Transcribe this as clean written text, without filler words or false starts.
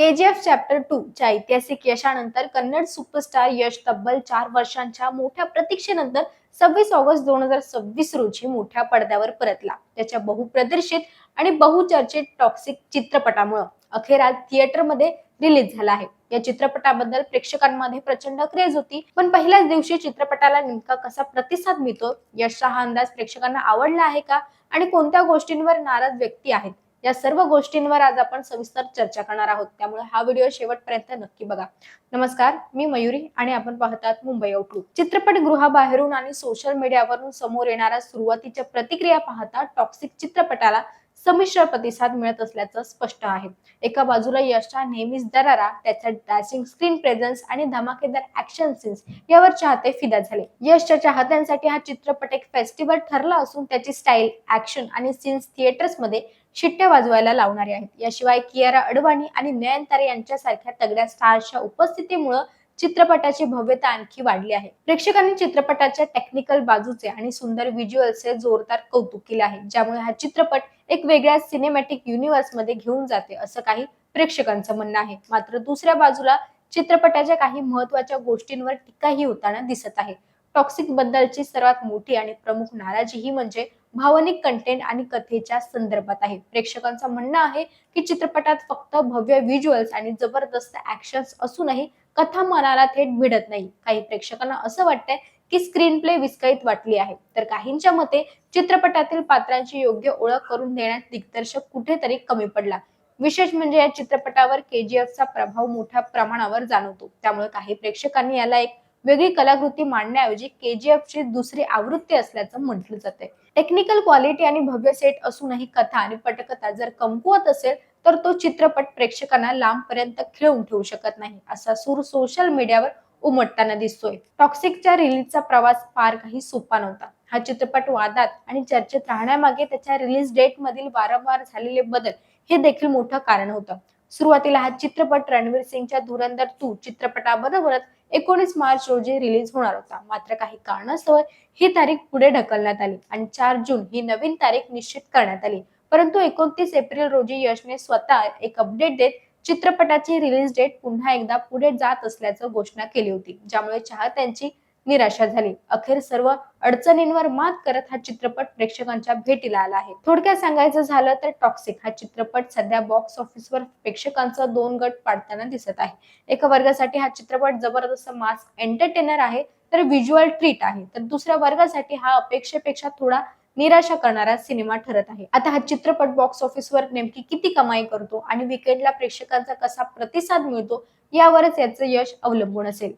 KGF chapter 2 च्या ऐतिहासिक यशानंतर कन्नड सुपरस्टार यश तब्बल 4 वर्षांच्या मोठ्या प्रतीक्षेनंतर 26 ऑगस्ट 2026 रोजी मोठ्या पडद्यावर परतला. त्याच्या बहुप्रदर्शित आणि बहुचर्चित टॉक्सिक चित्रपटामुळे अखेर आज थिएटरमध्ये रिलीज झाला आहे. या चित्रपटाबद्दल प्रेक्षकांमध्ये प्रचंड क्रेज होती, पण पहिल्याच दिवशी चित्रपटाला नेमका कसा प्रतिसाद मिळतो, यशचा हा अंदाज प्रेक्षकांना आवडला आहे का आणि कोणत्या गोष्टींवर नाराज व्यक्ती आहेत, या सर्व गोष्टींवर आज आपण सविस्तर चर्चा करणार आहोत. त्यामुळे हा व्हिडिओ शेवटपर्यंत नक्की बघा. नमस्कार, मी मयुरी आणि आपण पाहतात मुंबई आउटलुक. चित्रपटगृहाबाहेरून आणि सोशल मीडियावरून समोर येणाऱ्या सुरुवातीच्या प्रतिक्रिया पाहता टॉक्सिक चित्रपटाला संमिश्र प्रतिसाद मिळत असल्याचं स्पष्ट आहे. एका बाजूला यशचा नेहमीच दरारा, त्याचा डॅशिंग स्क्रीन प्रेझेन्स आणि धमाकेदार ऍक्शन सीन्स यावर चाहते फिदा झाले. यशच्या चाहत्यांसाठी हा चित्रपट एक फेस्टिवल ठरला असून त्याची स्टाईल, ऍक्शन आणि सीन्स थिएटर्स मध्ये शिट्ट्या वाजवायला लावणारे आहेत. याशिवाय कियारा अडवाणी आणि नयनतारा यांच्यासारख्या तगड्या स्टार्सच्या उपस्थितीमुळे चित्रपटाची भव्यता आणखी वाढली आहे. प्रेक्षकांनी चित्रपटाच्या टेक्निकल बाजूचे आणि सुंदर व्हिज्युअल्सचे जोरदार कौतुक केले आहे, ज्यामुळे हा चित्रपट एक वेगळ्या सिनेमॅटिक युनिव्हर्स मध्ये घेऊन जाते असं काही प्रेक्षकांचं म्हणणं आहे. मात्र दुसऱ्या बाजूला चित्रपटाच्या काही महत्त्वाच्या गोष्टींवर टीकाही होताना दिसत आहे. टॉक्सिक बद्दलची सर्वात मोठी आणि प्रमुख नाराजी ही म्हणजे भावनिक कंटेंट आणि कथेच्या संदर्भात आहे. प्रेक्षकांचं म्हणणं आहे की चित्रपटात फक्त भव्य व्हिज्युअल्स आणि जबरदस्त ऍक्शन्स असूनही कथा मनाला थेट भिडत नाही. काही प्रेक्षकांना असं वाटतंय की स्क्रीन प्ले विस्कळीत वाटली आहे, तर काहींच्या मते चित्रपटातील पात्रांची योग्य ओळख करून देण्यात दिग्दर्शक कुठेतरी कमी पडला. विशेष म्हणजे या चित्रपटावर KGFचा प्रभाव मोठ्या प्रमाणावर जाणवतो. त्यामुळे काही प्रेक्षकांनी याला एक वेगळी कलाकृती मांडण्याऐवजी KGFची दुसरी आवृत्ती असल्याचं म्हटलं जाते. टेक्निकल क्वालिटी आणि भव्य सेट असूनही कथा आणि पटकथा जर कमकुवत असेल तर तो चित्रपट प्रेक्षकांना लांबपर्यंत खिळवून ठेवू शकत नाही, असा सूर सोशल मीडियावर उमटताना दिसतोय. टॉक्सिकच्या रिलीजचा प्रवास फार काही सोपा नव्हता. हा चित्रपट वादात आणि चर्चेत राहण्यामागे त्याच्या रिलीज डेट मधील वारंवार झालेले बदल हे देखील मोठं कारण होतं. सुरुवातीला हा चित्रपट रणवीर सिंगच्या धुरंधर 2 चित्रपटाबरोबरच 19 मार्च रोजी रिलीज होणार होता. मात्र काही कारणास्तव ही तारीख पुढे ढकलण्यात आली आणि 4 जून ही नवीन तारीख निश्चित करण्यात आली. परंतु 29 एप्रिल रोजी यशने स्वतः एक अपडेट देत चित्रपटाची रिलीज डेट पुन्हा एकदा पुढे जात असल्याचं घोषणा केली होती, ज्यामुळे चाहत्यांची निराशा झाली. अखेर सर्व अडचणींवर मात करत हा चित्रपट प्रेक्षकांच्या भेटीला आला आहे. थोडक्यात सांगायचं झालं तर टॉक्सिक हा चित्रपट सध्या बॉक्स ऑफिसवर प्रेक्षकांचा 2 गट पाडताना दिसत आहे. एका वर्गासाठी हा चित्रपट जबरदस्त मास एंटरटेनर आहे, तर व्हिज्युअल ट्रीट आहे, तर दुसऱ्या वर्गासाठी हा अपेक्षेपेक्षा थोडा निराशा करणारा सिनेमा ठरत आहे. आता हा चित्रपट बॉक्स ऑफिसवर नेमकी किती कमाई करतो आणि विकेंडला प्रेक्षकांचा कसा प्रतिसाद मिळतो यावरच याचं यश अवलंबून असेल.